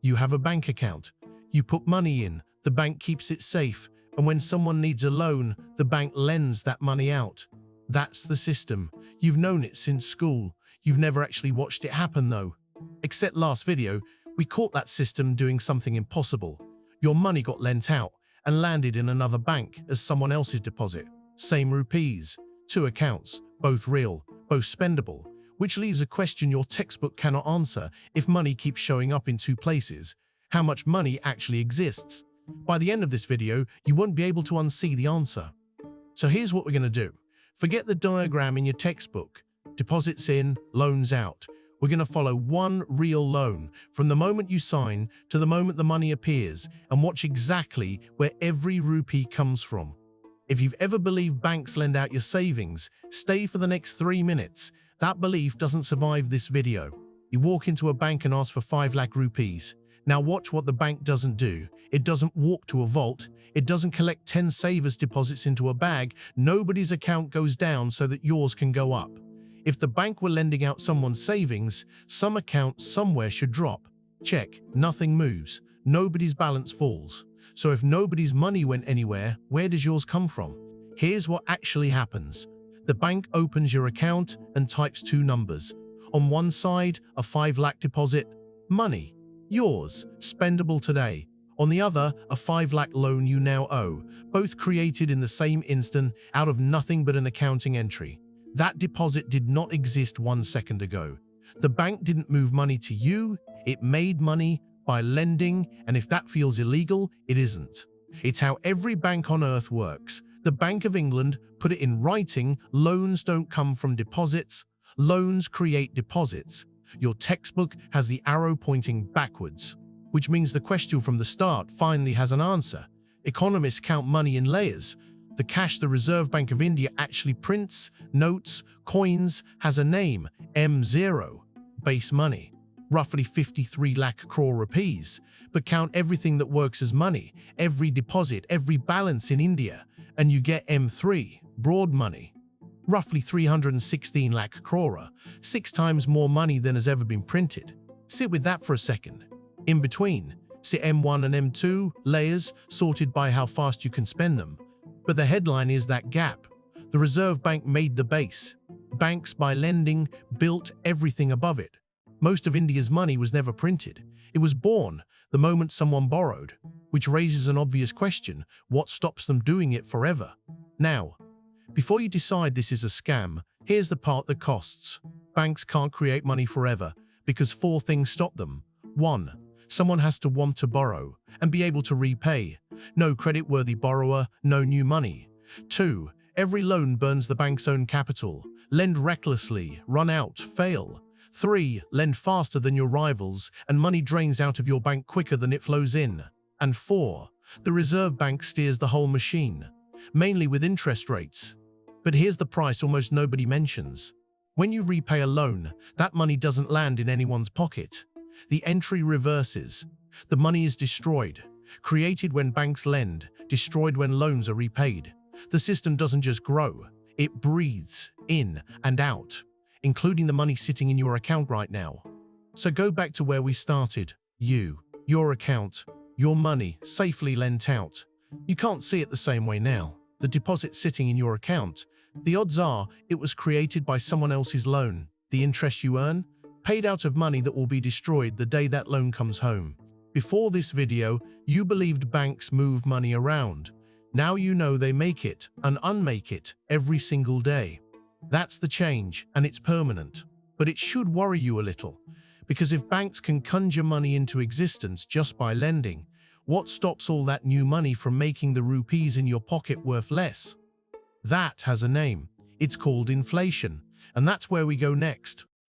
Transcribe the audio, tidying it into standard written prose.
You have a bank account. You put money in, the bank keeps it safe, and when someone needs a loan, the bank lends that money out. That's the system. You've known it since school. You've never actually watched it happen though. Except last video, we caught that system doing something impossible. Your money got lent out and landed in another bank as someone else's deposit. Same rupees, two accounts, both real, both spendable, which leaves a question your textbook cannot answer if money keeps showing up in two places. How much money actually exists? By the end of this video, you won't be able to unsee the answer. So here's what we're going to do. Forget the diagram in your textbook. Deposits in, loans out. We're going to follow one real loan from the moment you sign to the moment the money appears and watch exactly where every rupee comes from. If you've ever believed banks lend out your savings, stay for the next 3 minutes. That belief doesn't survive this video. You walk into a bank and ask for 5 lakh rupees. Now watch what the bank doesn't do. It doesn't walk to a vault. It doesn't collect 10 savers deposits into a bag. Nobody's account goes down so that yours can go up. If the bank were lending out someone's savings, some account somewhere should drop. Check, nothing moves. Nobody's balance falls. So if nobody's money went anywhere, where does yours come from? Here's what actually happens. The bank opens your account and types 2 numbers. On one side, a 5 lakh deposit, money, yours, spendable today. On the other, a 5 lakh loan you now owe, both created in the same instant out of nothing but an accounting entry. That deposit did not exist 1 second ago. The bank didn't move money to you, it made money by lending, and if that feels illegal, it isn't. It's how every bank on earth works. The Bank of England put it in writing, loans don't come from deposits, loans create deposits. Your textbook has the arrow pointing backwards, which means the question from the start finally has an answer. Economists count money in layers. The cash the Reserve Bank of India actually prints, notes, coins, has a name, M0, base money, roughly 53 lakh crore rupees. But count everything that works as money, every deposit, every balance in India, and you get M3, broad money, roughly 316 lakh crore, 6 times more money than has ever been printed. Sit with that for a second. In between, sit M1 and M2, layers, sorted by how fast you can spend them. But the headline is that gap. The Reserve Bank made the base. Banks, by lending, built everything above it. Most of India's money was never printed. It was born the moment someone borrowed, which raises an obvious question: what stops them doing it forever? Now, before you decide this is a scam, here's the part that costs. Banks can't create money forever because 4 things stop them. 1. Someone has to want to borrow and be able to repay. No credit-worthy borrower, no new money. 2. Every loan burns the bank's own capital. Lend recklessly, run out, fail. 3. Lend faster than your rivals, and money drains out of your bank quicker than it flows in. And 4. The Reserve Bank steers the whole machine, mainly with interest rates. But here's the price almost nobody mentions. When you repay a loan, that money doesn't land in anyone's pocket. The entry reverses. The money is destroyed, created when banks lend, destroyed when loans are repaid. The system doesn't just grow, it breathes in and out, including the money sitting in your account right now. So go back to where we started. Your account, your money safely lent out. You can't see it the same way now. The deposit sitting in your account, the odds are it was created by someone else's loan. The interest you earn, paid out of money that will be destroyed the day that loan comes home. Before this video, you believed banks move money around. Now you know they make it and unmake it every single day. That's the change, and it's permanent. But it should worry you a little, because if banks can conjure money into existence just by lending, what stops all that new money from making the rupees in your pocket worth less? That has a name. It's called inflation, and that's where we go next.